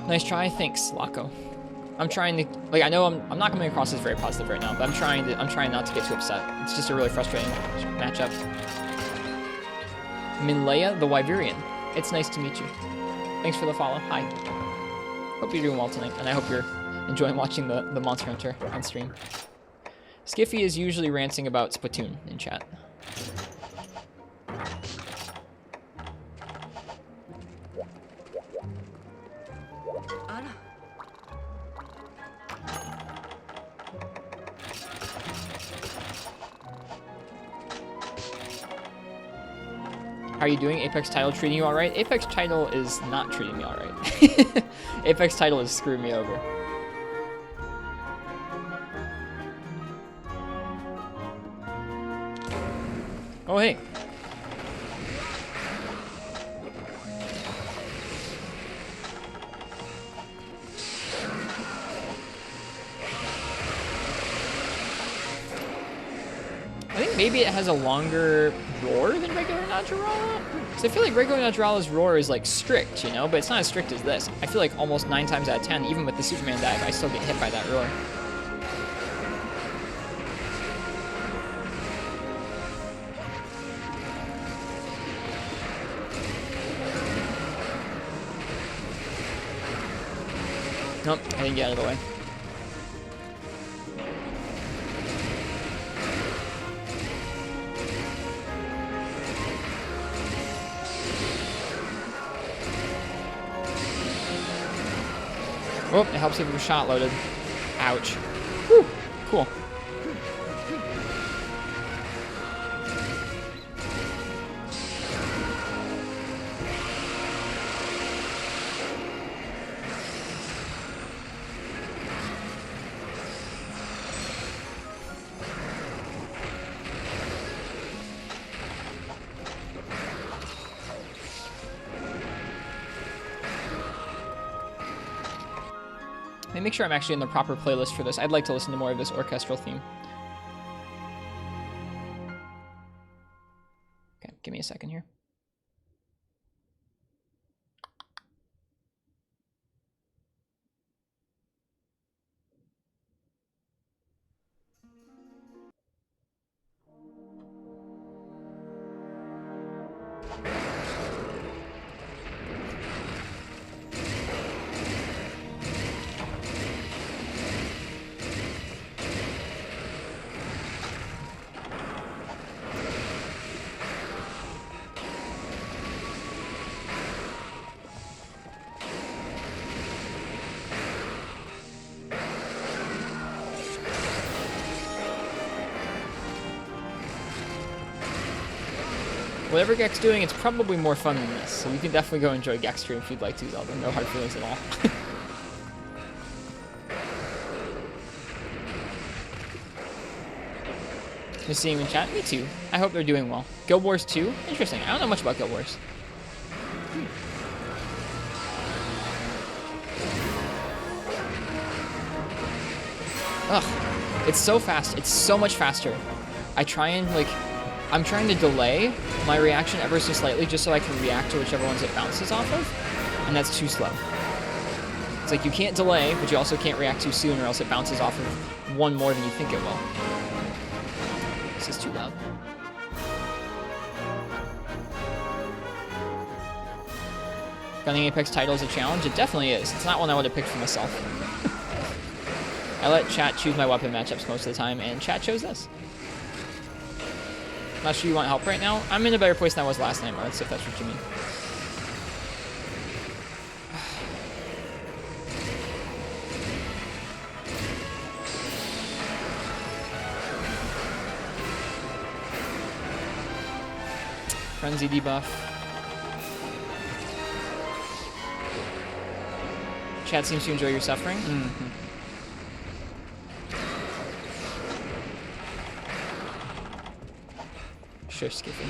Nice try. Thanks, Laco. I'm trying to, like, I know I'm not coming across as very positive right now, but I'm trying not to get too upset. It's just a really frustrating matchup. Minleia the Wyverian. It's nice to meet you. Thanks for the follow. Hi. Hope you're doing well tonight, and I hope you're enjoying watching the Monster Hunter on stream. Skiffy is usually ranting about Splatoon in chat. How are you doing? Apex Tidal treating you alright? Apex Tidal is not treating me alright. Apex Tidal is screwing me over. Oh, hey. I think maybe it has a longer roar than regular Najarala. Because I feel like regular Najarala's roar is like strict, you know, but it's not as strict as this. I feel like almost 9 times out of 10, even with the Superman dive, I still get hit by that roar. Nope, I didn't get out of the way. Oh, it helps if you're shot loaded. Ouch. Whew, cool. Make sure I'm actually in the proper playlist for this. I'd like to listen to more of this orchestral theme. Okay, give me a second here. Whatever Gek's doing, it's probably more fun than this, so you can definitely go enjoy Gek's stream if you'd like to, Zelda. No hard feelings at all. Just seeing them in chat? Me too. I hope they're doing well. Guild Wars 2? Interesting. I don't know much about Guild Wars. Ugh. It's so fast. It's so much faster. I try and, like... I'm trying to delay my reaction ever so slightly just so I can react to whichever ones it bounces off of, and that's too slow. It's like you can't delay, but you also can't react too soon or else it bounces off of one more than you think it will. This is too loud. Gunning Apex Tidal is a challenge? It definitely is. It's not one I would have picked for myself. I let chat choose my weapon matchups most of the time, and chat chose this. Not sure you want help right now. I'm in a better place than I was last night, Martz, if that's what you mean. Frenzy debuff. Chat seems to enjoy your suffering. Mm-hmm. Sure, Skippy.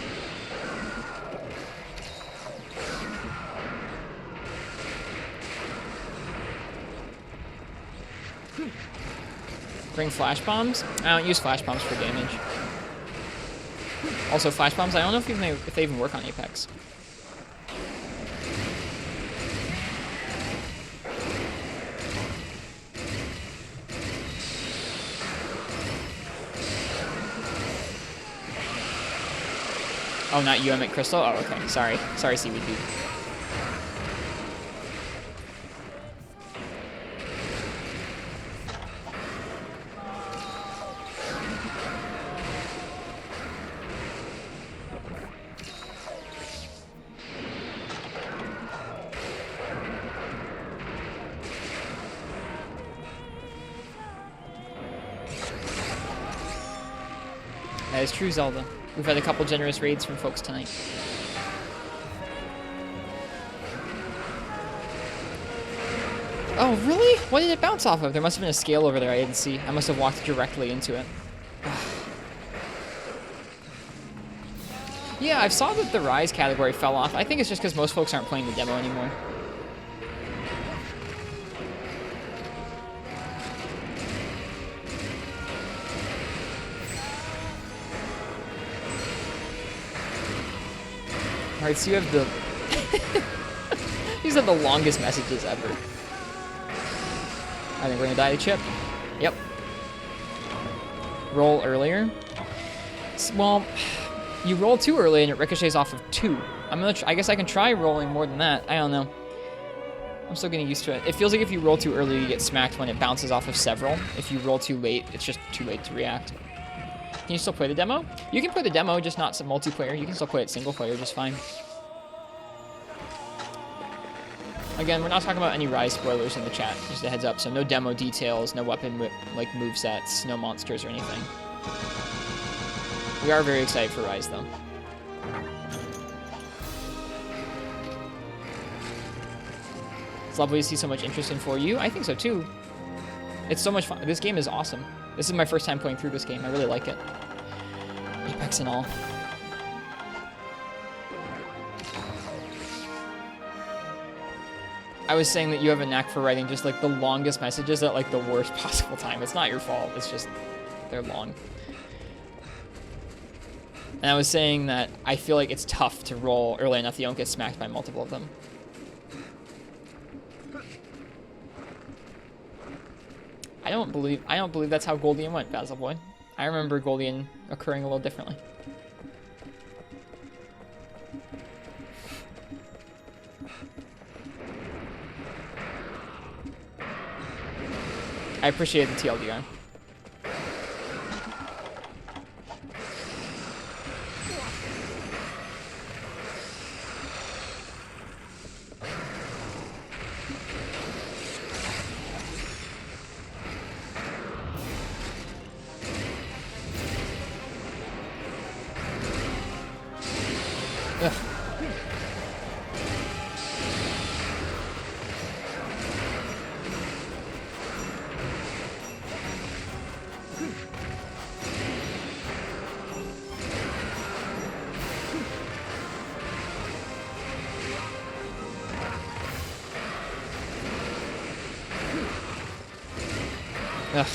Bring flash bombs? I don't use flash bombs for damage. Also, flash bombs, I don't know if they even work on Apex. Oh, not you, I meant Crystal? Oh, okay. Sorry. Sorry, Seaweed Dude. That is true, Zelda. We've had a couple generous raids from folks tonight. Oh, really? What did it bounce off of? There must have been a scale over there I didn't see. I must have walked directly into it. Yeah, I saw that the Rise category fell off. I think it's just because most folks aren't playing the demo anymore. Alright, so you have the... These are the longest messages ever. I think we're gonna die to Chip. Yep. Roll earlier. Well, you roll too early and it ricochets off of 2. I guess I can try rolling more than that. I don't know. I'm still getting used to it. It feels like if you roll too early, you get smacked when it bounces off of several. If you roll too late, it's just too late to react. Can you still play the demo? You can play the demo, just not some multiplayer. You can still play it single player just fine. Again, we're not talking about any Rise spoilers in the chat, just a heads up. So no demo details, no weapon like movesets, no monsters or anything. We are very excited for Rise though. It's lovely to see so much interest in 4U. I think so too. It's so much fun. This game is awesome. This is my first time playing through this game. I really like it. Apex and all. I was saying that you have a knack for writing just like the longest messages at like the worst possible time. It's not your fault. It's just they're long. And I was saying that I feel like it's tough to roll early enough that you don't get smacked by multiple of them. I don't believe that's how Goldian went, Basil Boy. I remember Goldian occurring a little differently. I appreciate the TLDR. Ugh. Ugh.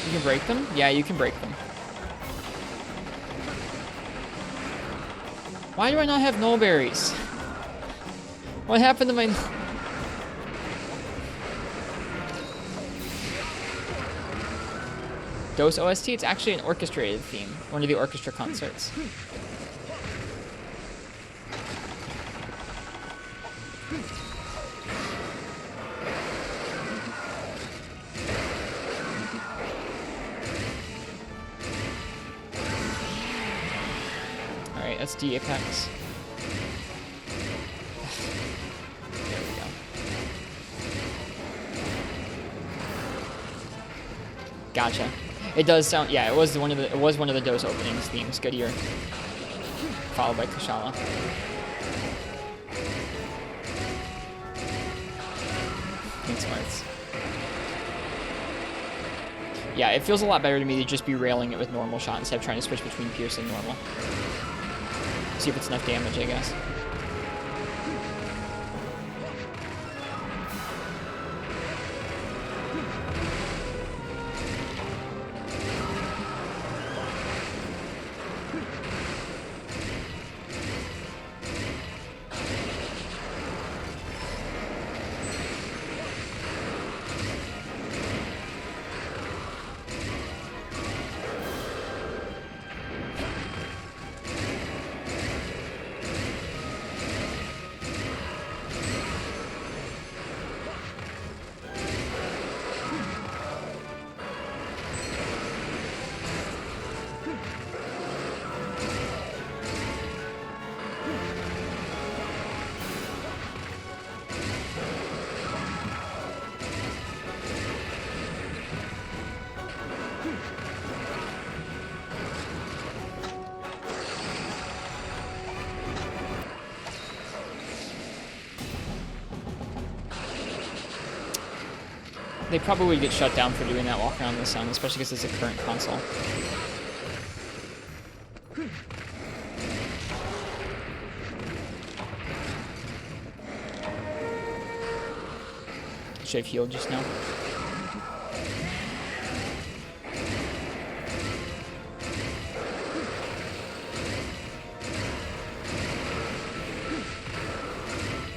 You can break them? Yeah, you can break them. Why do I not have null berries? What happened to my... Dose OST? It's actually an orchestrated theme. One of the orchestra concerts. Alright, that's D Apex. There we go. Gotcha. It does sound, yeah, it was one of the Dose openings themes. Good year. Followed by Kushala. Pink Smarts. Yeah, it feels a lot better to me to just be railing it with normal shot instead of trying to switch between Pierce and normal. See if it's enough damage, I guess. they probably would get shut down for doing that walk around the sun, especially because it's a current console. Should have healed just now.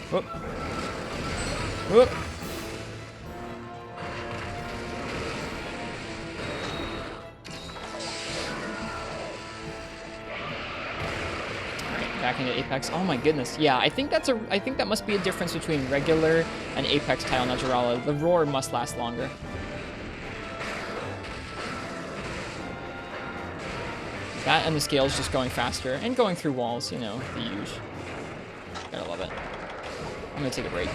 Whoop. Whoop. Back into Apex. Oh my goodness. Yeah, I think that must be a difference between regular and Apex Tidal Najarala. The roar must last longer. That and the scales just going faster and going through walls, you know, the usual. Gotta love it. I'm gonna take a break.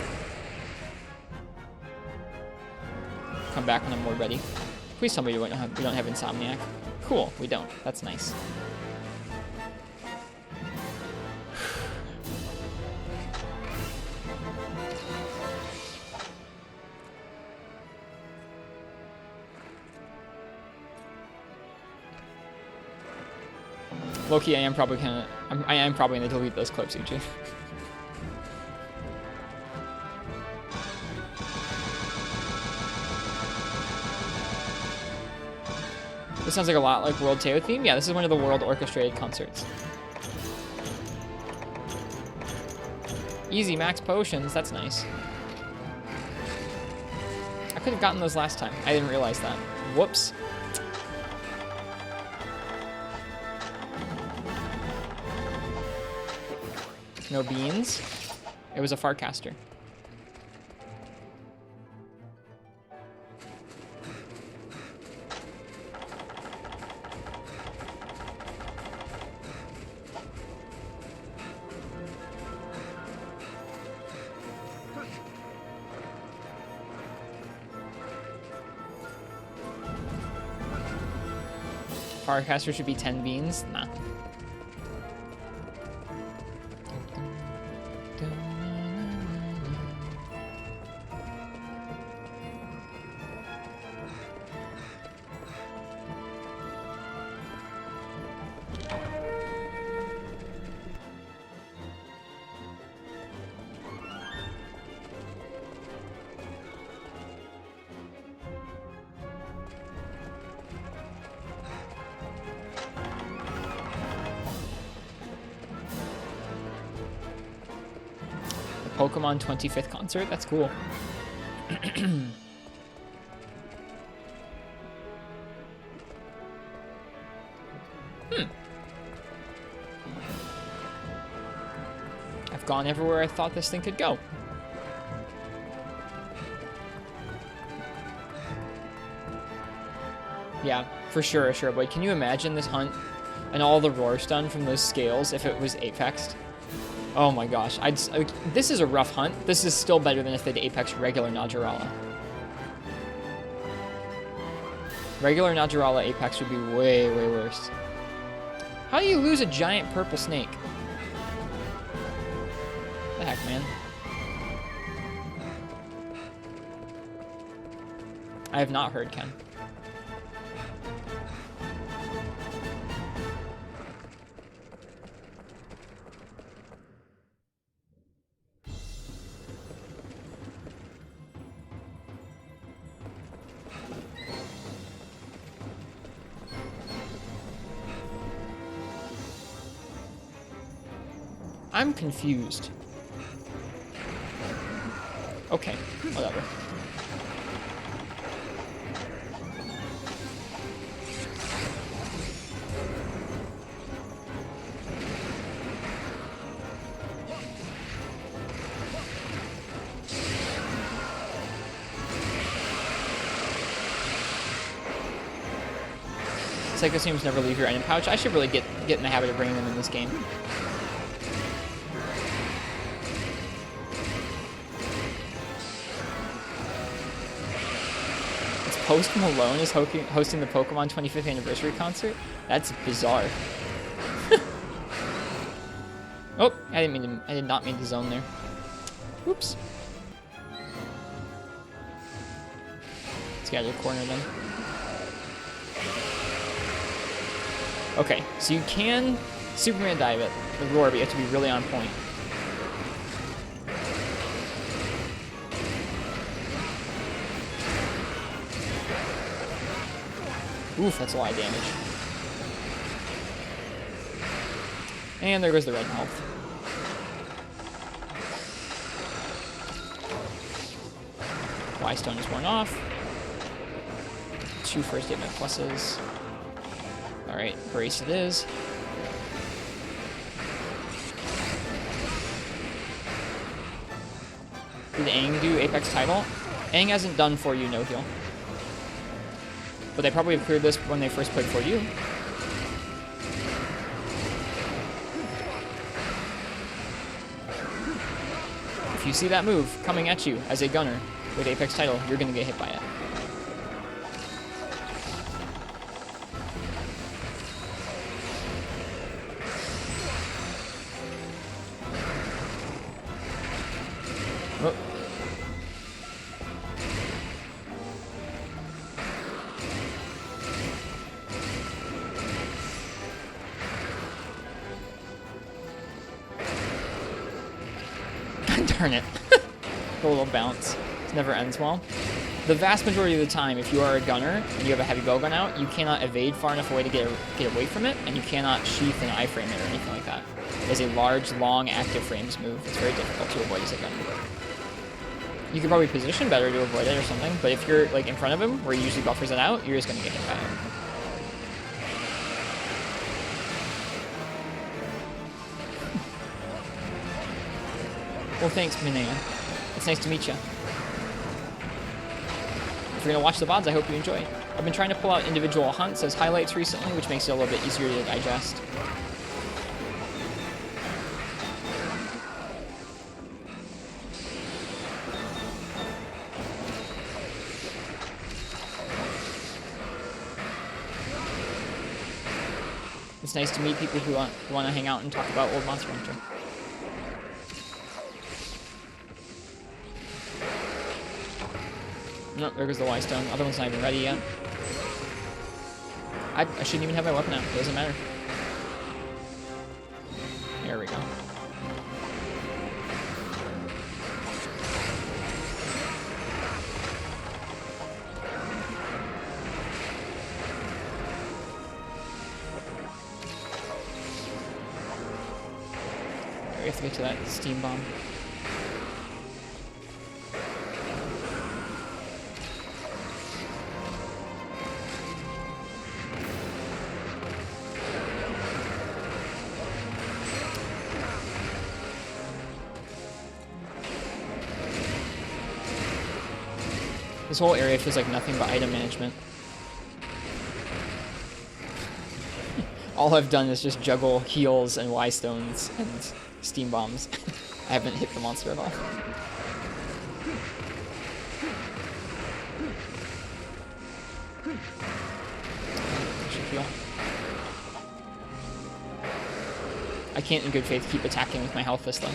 Come back when I'm more ready. Please tell me we don't have Insomniac. Cool, we don't. That's nice. Loki, I am probably gonna delete those clips, EJ. This sounds like a lot like World Teo theme. Yeah, this is one of the World orchestrated concerts. Easy max potions, that's nice. I could have gotten those last time. I didn't realize that. Whoops. No beans. It was a Farcaster. Farcaster should be 10 beans? Nah. Pokemon 25th concert? That's cool. I've gone everywhere I thought this thing could go. Yeah, for sure, but can you imagine this hunt and all the roar stun from those scales if it was Apexed? Oh my gosh, this is a rough hunt. This is still better than if they'd Apex regular Najarala. Regular Najarala Apex would be way, way worse. How do you lose a giant purple snake? The heck, man? I have not heard, Ken. I'm confused. Okay, whatever. Psycho seems never leave your item pouch. I should really get in the habit of bringing them in this game. Post Malone is hosting the Pokemon 25th anniversary concert? That's bizarre. Oh, I did not mean to zone there. Oops. get out of the corner then. Okay, so you can Superman dive it, the roar, but you have to be really on point. Oof, that's a lot of damage. And there goes the red health. Y-Stone is worn off. 2 first statement pluses. Alright, brace it is. Did Aang do Apex Tidal? Aang hasn't done for you no heal. But they probably have cleared this when they first played for you. If you see that move coming at you as a gunner with Apex Tidal, you're going to get hit by it. Oh. Darn it. A little bounce. It never ends well. The vast majority of the time, if you are a gunner and you have a heavy bow gun out, you cannot evade far enough away to get away from it, and you cannot sheath an iframe it or anything like that. It is a large, long, active frames move. It's very difficult to avoid as a gunner. You can probably position better to avoid it or something, but if you're like in front of him, where he usually buffers it out, you're just going to get hit by it. Well, thanks, Minea. It's nice to meet you. If you're going to watch the VODs, I hope you enjoy. I've been trying to pull out individual hunts as highlights recently, which makes it a little bit easier to digest. It's nice to meet people who want to hang out and talk about old Monster Hunter. No, there goes the Y-Stone. Other one's not even ready yet. I shouldn't even have my weapon out. It doesn't matter. There we go. We have to get to that steam bomb. This whole area feels like nothing but item management. All I've done is just juggle heals and Y-Stones and steam bombs. I haven't hit the monster at all. I can't in good faith keep attacking with my health fist though.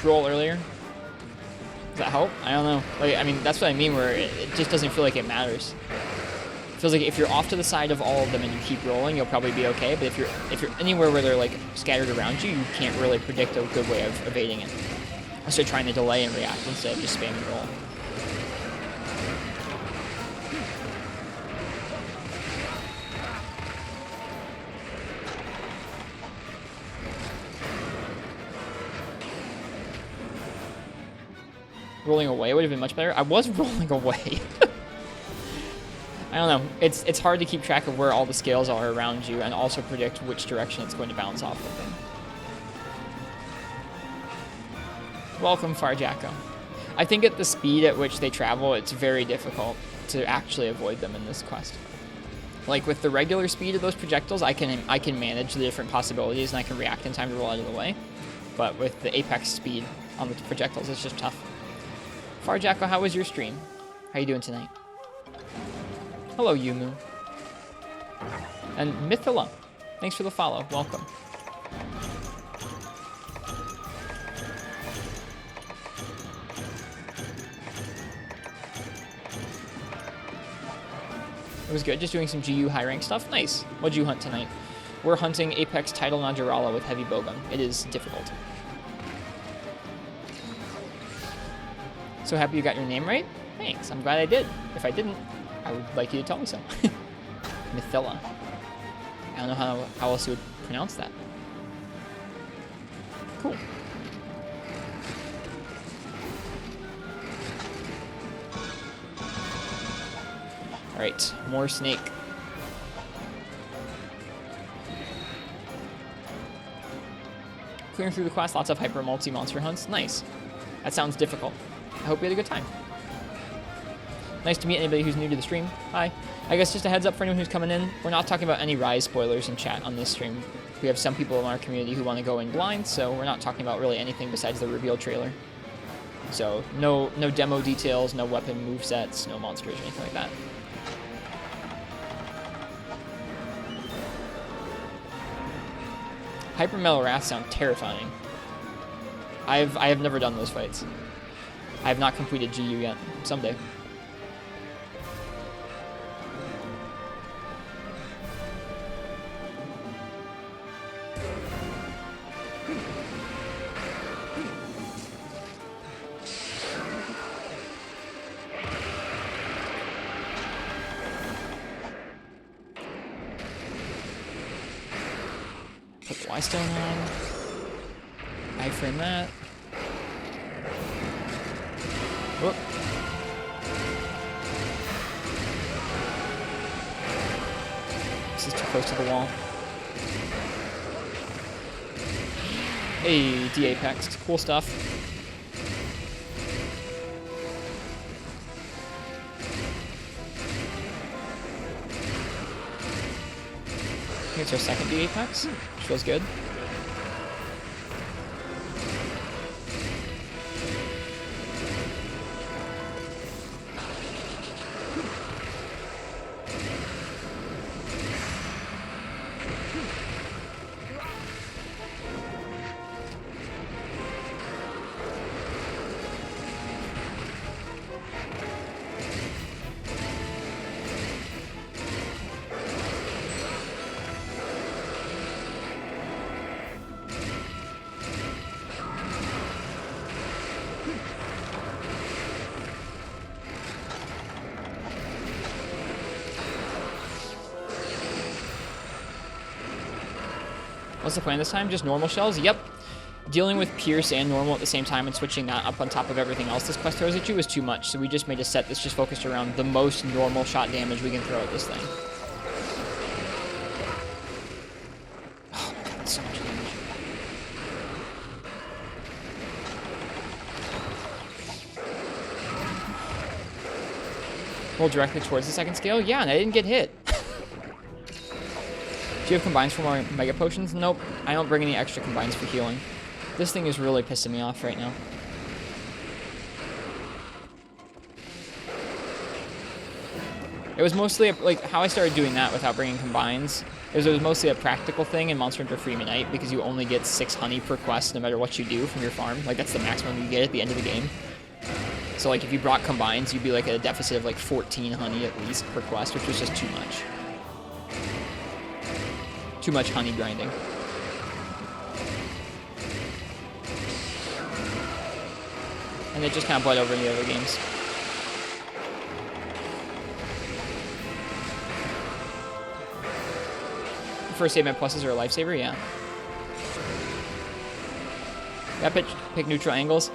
push roll earlier. Does that help? I don't know. Like, I mean, that's what I mean, where it just doesn't feel like it matters. It feels like if you're off to the side of all of them and you keep rolling, you'll probably be okay. But if you're anywhere where they're like scattered around you, you can't really predict a good way of evading it. So trying to delay and react instead of just spamming roll. Rolling away would have been much better. I was rolling away. I don't know. It's hard to keep track of where all the scales are around you and also predict which direction it's going to bounce off of them. Welcome, Farjacko. I think at the speed at which they travel, it's very difficult to actually avoid them in this quest. Like with the regular speed of those projectiles, I can manage the different possibilities and I can react in time to roll out of the way. But with the Apex speed on the projectiles, it's just tough. Farjacko, how was your stream? How you doing tonight? Hello, Yumu. And Mithila, thanks for the follow. Welcome. It was good, just doing some GU high rank stuff. Nice. What'd you hunt tonight? We're hunting Apex Tidal Najarala with heavy bowgun. It is difficult. So happy you got your name right? Thanks, I'm glad I did. If I didn't, I would like you to tell me so. Mithila. I don't know how else you would pronounce that. Cool. Alright, more snake. Clearing through the quest, lots of hyper multi-monster hunts. Nice. That sounds difficult. I hope you had a good time. Nice to meet anybody who's new to the stream. Hi. I guess just a heads up for anyone who's coming in, we're not talking about any Rise spoilers in chat on this stream. We have some people in our community who want to go in blind, so we're not talking about really anything besides the reveal trailer. So no demo details, no weapon movesets, no monsters or anything like that. Hyper Metal Wrath sound terrifying. I have never done those fights. I have not completed GU yet. Someday. Put the Y-Stone on. I-frame that. Whoop. This is too close to the wall. Hey, D-Apex. Cool stuff. I think it's our second D-Apex, which feels good. What's the plan this time? Just normal shells? Yep. Dealing with Pierce and normal at the same time and switching that up on top of everything else this quest throws at you is too much, so we just made a set that's just focused around the most normal shot damage we can throw at this thing. Oh my god, that's so much damage. Roll directly towards the second scale? Yeah, and I didn't get hit. Do you have combines for more Mega Potions? Nope. I don't bring any extra combines for healing. This thing is really pissing me off right now. It was mostly, like, how I started doing that without bringing combines It was mostly a practical thing in Monster Hunter Freeman Night because you only get 6 honey per quest no matter what you do from your farm. Like, that's the maximum you get at the end of the game. So, like, if you brought combines, you'd be, like, at a deficit of, like, 14 honey at least per quest, which was just too much. Too much honey grinding. And it just kind of bled over in the other games. First aid med pluses are a lifesaver, yeah. Gotta pick neutral angles.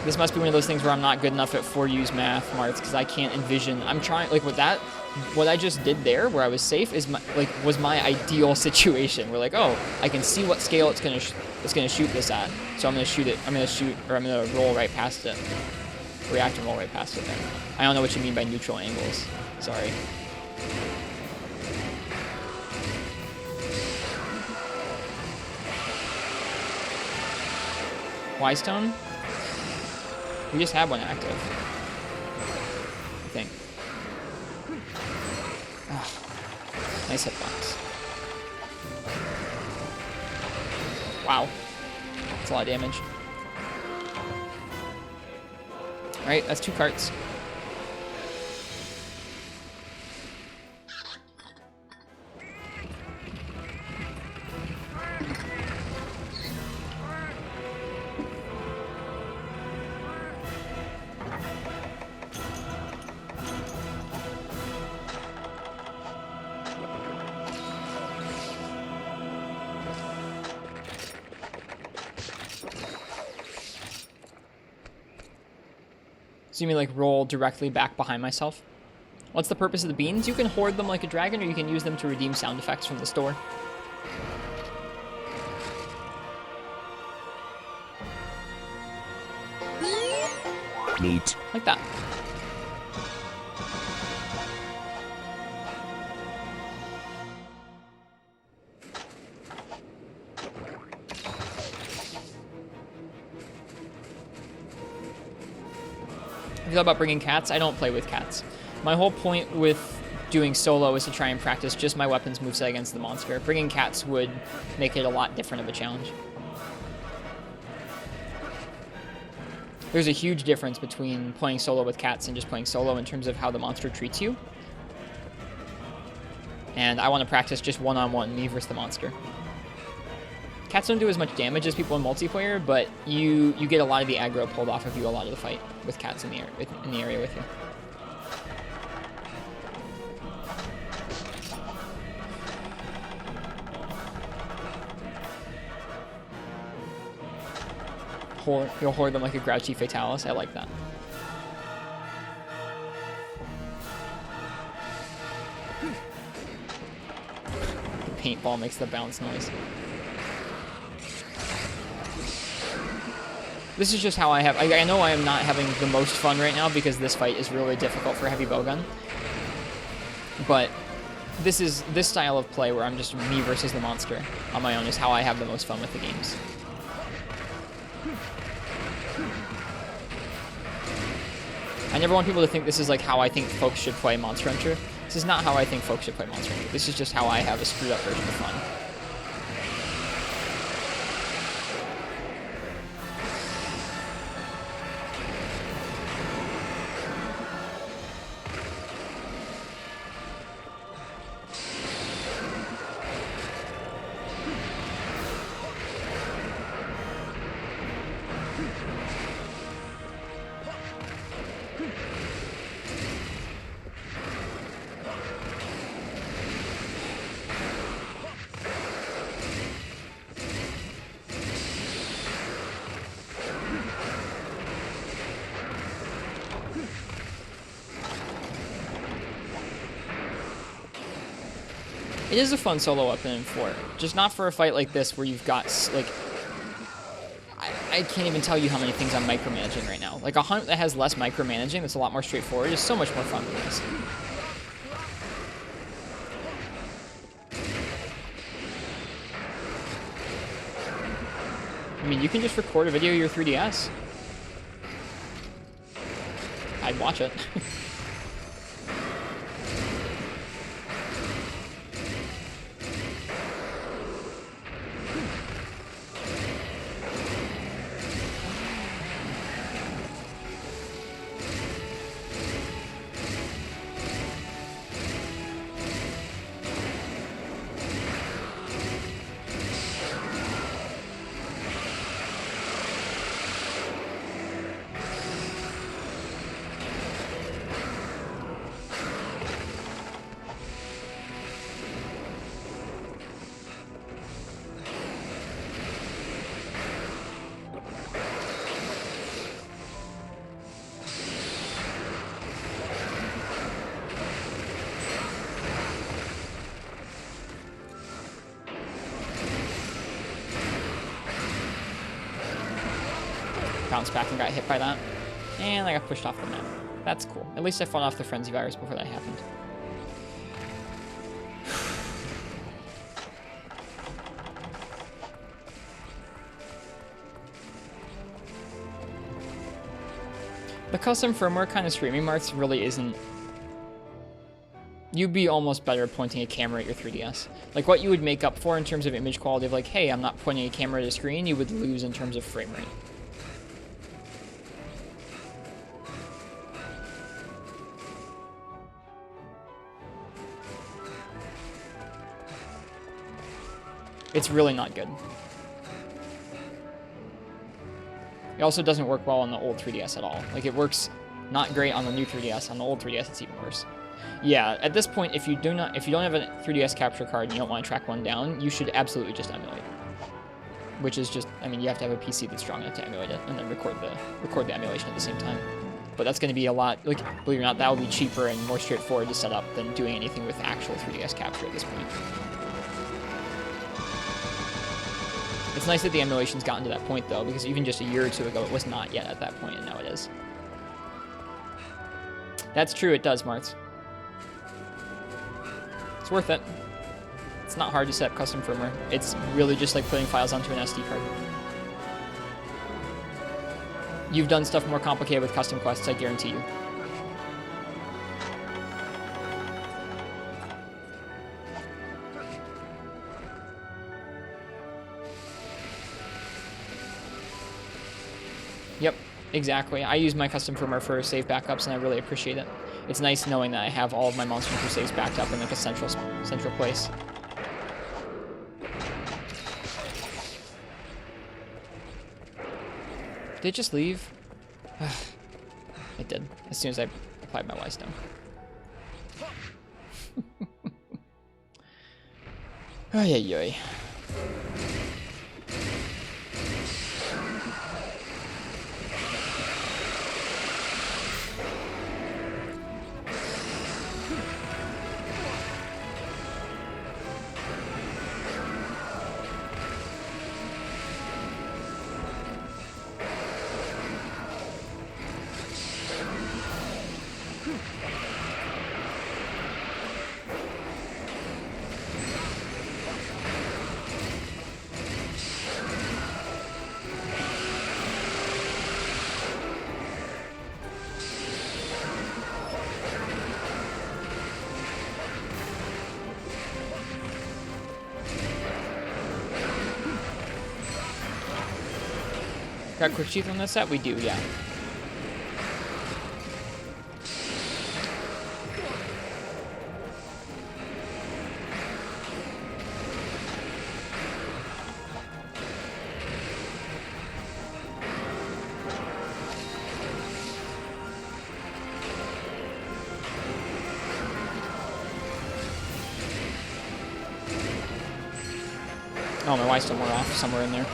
This must be one of those things where I'm not good enough at 4U's math, Marts, because I can't envision. I'm trying, like, with that, what I just did there, where I was safe, is was my ideal situation. Where, like, oh, I can see what scale it's gonna shoot this at, so I'm gonna shoot it. I'm gonna roll right past it, react and roll right past it. There. I don't know what you mean by neutral angles. Sorry. Wystone? We just have one active. I think. Oh, nice hitbox. Wow. That's a lot of damage. Alright, that's 2 carts. So you mean like roll directly back behind myself? What's the purpose of the beans? You can hoard them like a dragon, or you can use them to redeem sound effects from the store. Neat. Like that. Have you thought about bringing cats? I don't play with cats. My whole point with doing solo is to try and practice just my weapons moveset against the monster. Bringing cats would make it a lot different of a challenge. There's a huge difference between playing solo with cats and just playing solo in terms of how the monster treats you. And I want to practice just one-on-one, me versus the monster. Cats don't do as much damage as people in multiplayer, but you get a lot of the aggro pulled off of you a lot of the fight with cats in the area with you. You'll hoard them like a grouchy fatalis. I like that. The paintball makes the bounce noise. This is just how I have... I know I am not having the most fun right now because this fight is really difficult for heavy bowgun. But this style of play where I'm just me versus the monster on my own is how I have the most fun with the games. I never want people to think this is like how I think folks should play Monster Hunter. This is not how I think folks should play Monster Hunter. This is just how I have a screwed up version of fun. It is a fun solo weapon in 4, just not for a fight like this where you've got, like, I can't even tell you how many things I'm micromanaging right now. Like, a hunt that has less micromanaging, that's a lot more straightforward, is so much more fun than this. I mean, you can just record a video of your 3DS. I'd watch it. bounced back and got hit by that. And I got pushed off the map. That's cool. At least I fought off the Frenzy Virus before that happened. The custom firmware kind of streaming marks really isn't... You'd be almost better pointing a camera at your 3DS. Like, what you would make up for in terms of image quality of like, hey, I'm not pointing a camera at a screen, you would lose in terms of frame rate. It's really not good. It also doesn't work well on the old 3DS at all. Like, it works not great on the new 3DS. On the old 3DS, it's even worse. Yeah, at this point, if you don't have a 3DS capture card and you don't want to track one down, you should absolutely just emulate. Which is just, I mean, you have to have a PC that's strong enough to emulate it and then record the emulation at the same time. But that's going to be a lot, like, believe it or not, that will be cheaper and more straightforward to set up than doing anything with actual 3DS capture at this point. It's nice that the emulation's gotten to that point, though, because even just a year or two ago, it was not yet at that point, and now it is. That's true, it does, Martz. It's worth it. It's not hard to set up custom firmware. It's really just like putting files onto an SD card. You've done stuff more complicated with custom quests, I guarantee you. Yep, exactly. I use my custom firmware for save backups, and I really appreciate it. It's nice knowing that I have all of my Monster Hunter saves backed up in like a central place. Did it just leave? It did, as soon as I applied my Y-Stone. Ay, ay, ay. Got quick sheath on this set? We do, yeah. Oh, my wife's still more off somewhere in there.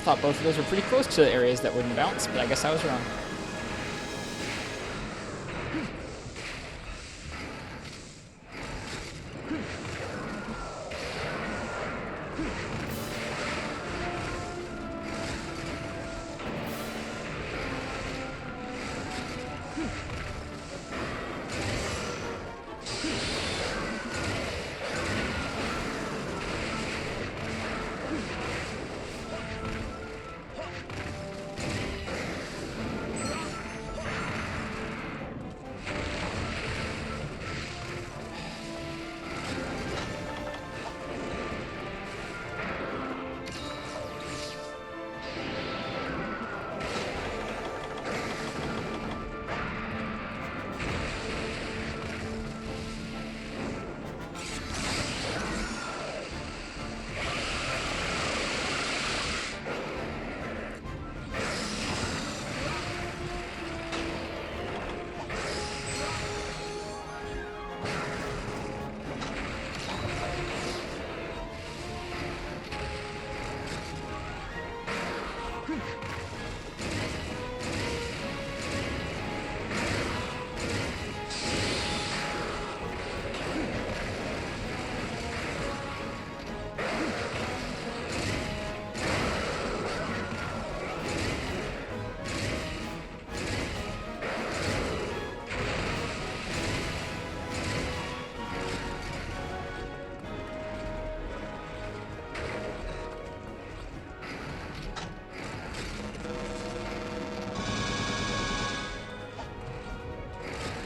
thought both of those were pretty close to areas that wouldn't bounce, but I guess I was wrong.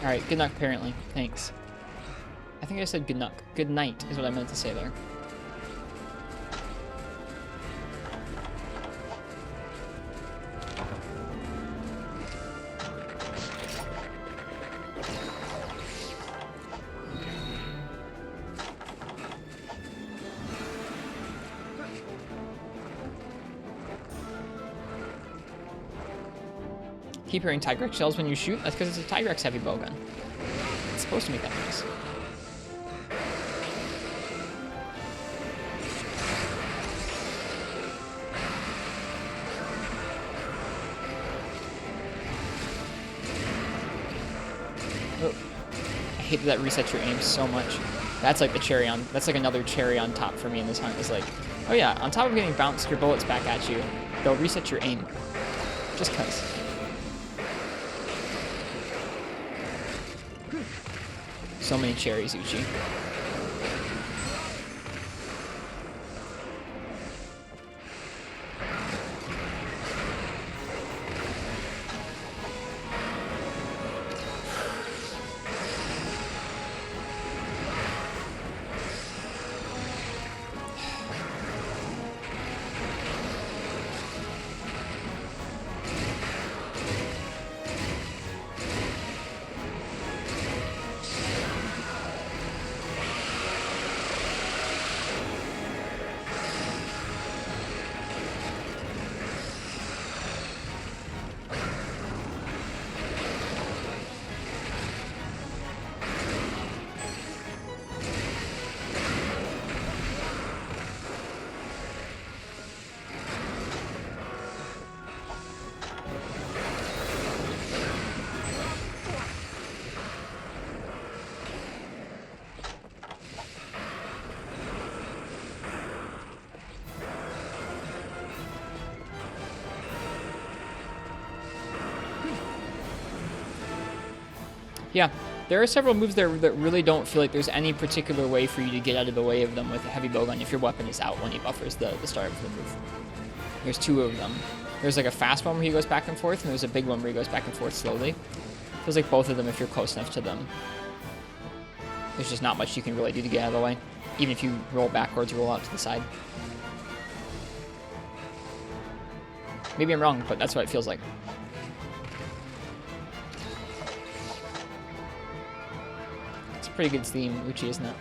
Alright, good luck apparently. Thanks. I think I said good luck. Good night is what I meant to say there. Keep hearing Tigrex shells when you shoot. That's because it's a Tigrex heavy bowgun. It's supposed to make that noise. Oh. I hate that resets your aim so much. That's like the cherry on. That's like another cherry on top for me in this hunt. Is like, oh yeah, on top of getting bounced your bullets back at you, they'll reset your aim. Just cause. So many cherries, Uchi. Yeah, there are several moves there that really don't feel like there's any particular way for you to get out of the way of them with a heavy bowgun if your weapon is out when he buffers the start of the move. There's two of them. There's like a fast one where he goes back and forth, and there's a big one where he goes back and forth slowly. Feels like both of them if you're close enough to them. There's just not much you can really do to get out of the way, even if you roll backwards or roll out to the side. Maybe I'm wrong, but that's what it feels like. Pretty good theme, Uchi, isn't it?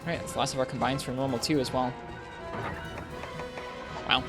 Alright, that's the last of our combines for normal 2 as well. Wow.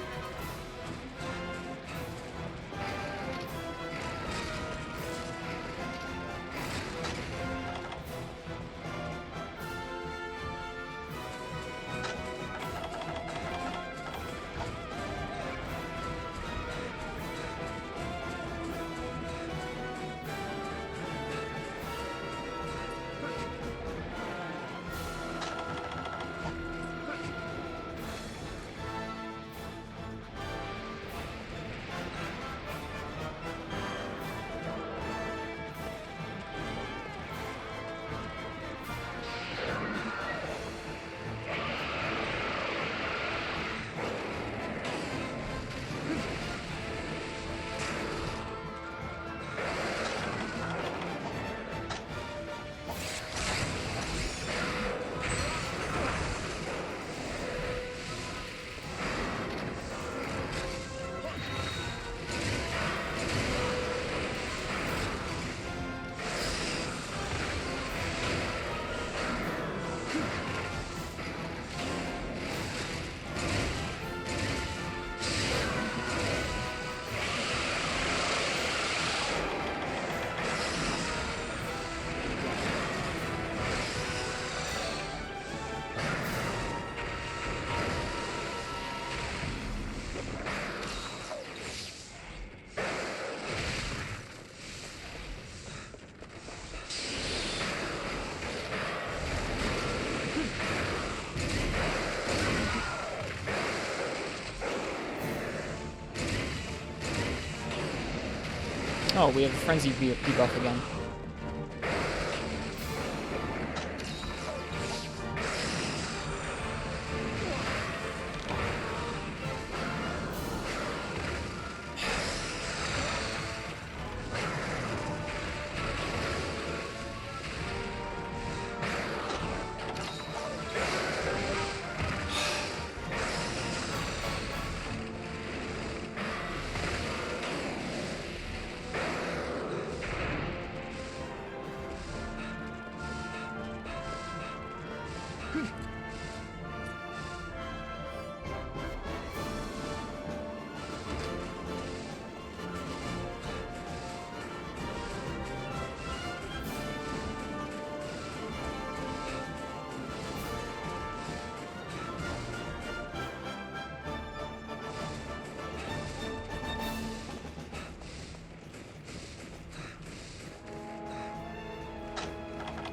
Oh, we have a frenzy debuff again.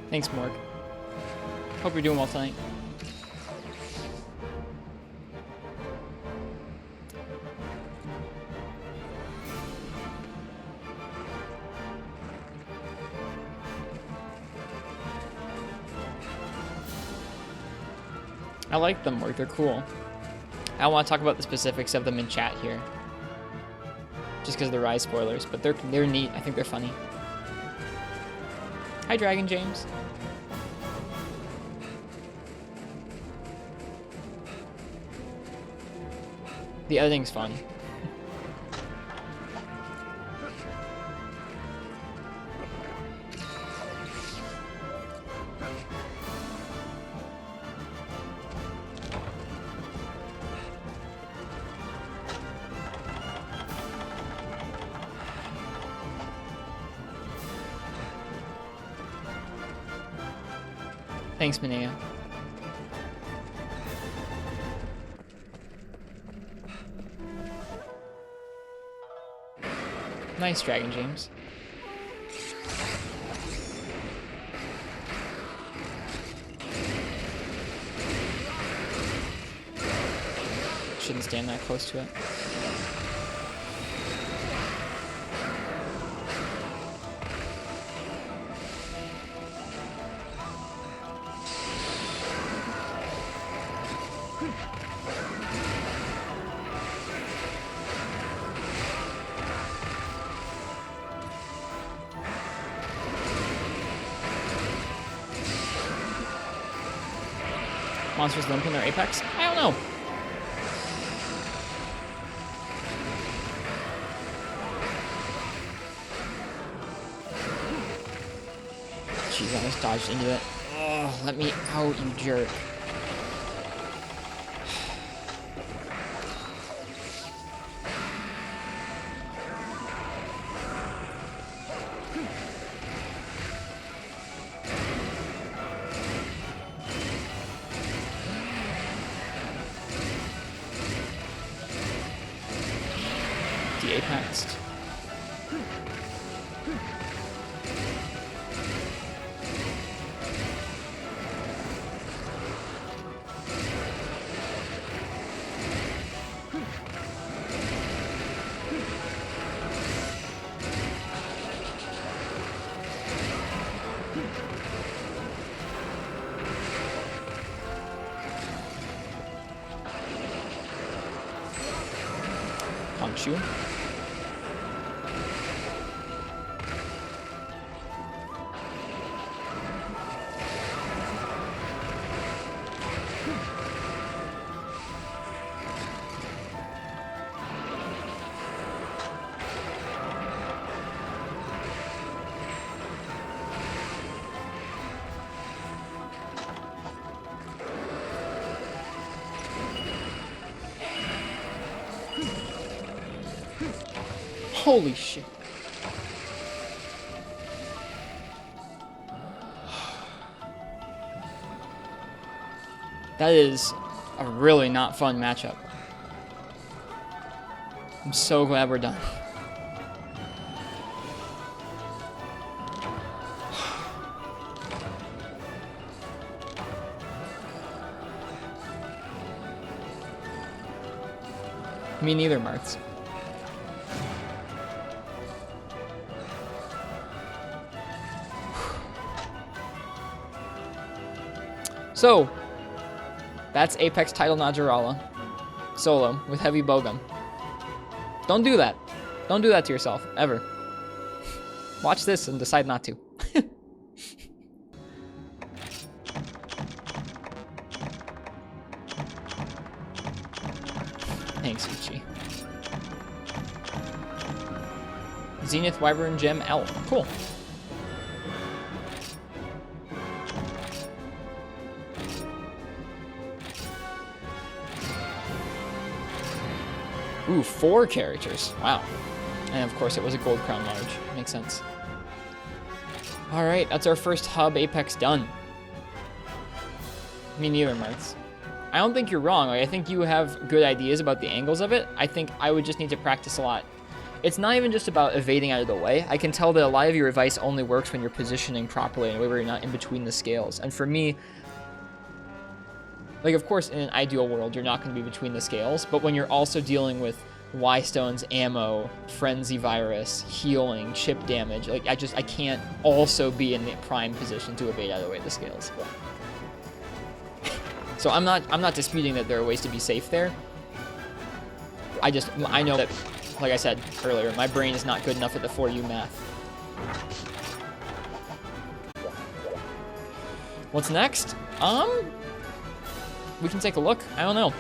Thanks, Morg. Hope you're doing well tonight. I like them, Morg. They're cool. I don't want to talk about the specifics of them in chat here, just because of the Rise spoilers, but they're neat. I think they're funny. Hi, Dragon James. The editing's fun. Thanks, Minea. Nice, Dragon James. Shouldn't stand that close to it. Monsters limp in their Apex? I don't know. Jeez, I almost dodged into it. Oh, let me out, you jerk. De-apexed. Punch you. Holy shit. That is a really not fun matchup. I'm so glad we're done. Me neither, Martz. So, that's Apex Tidal Najarala. Solo, with heavy bowgun. Don't do that. Don't do that to yourself, ever. Watch this and decide not to. Thanks, Ichi. Zenith Wyvern Gem L. Cool. Ooh, 4 characters. Wow. And of course it was a gold crown large. Makes sense. Alright, that's our first hub Apex done. Me neither, Marks. I don't think you're wrong. Like, I think you have good ideas about the angles of it. I think I would just need to practice a lot. It's not even just about evading out of the way. I can tell that a lot of your advice only works when you're positioning properly in a way where you're not in between the scales. And for me, like, of course, in an ideal world, you're not going to be between the scales. But when you're also dealing with Y-Stones, ammo, Frenzy Virus, healing, chip damage, like, I can't also be in the prime position to evade out of the way of the scales. So I'm not disputing that there are ways to be safe there. I know that, like I said earlier, my brain is not good enough at the 4U math. What's next? We can take a look. I don't know.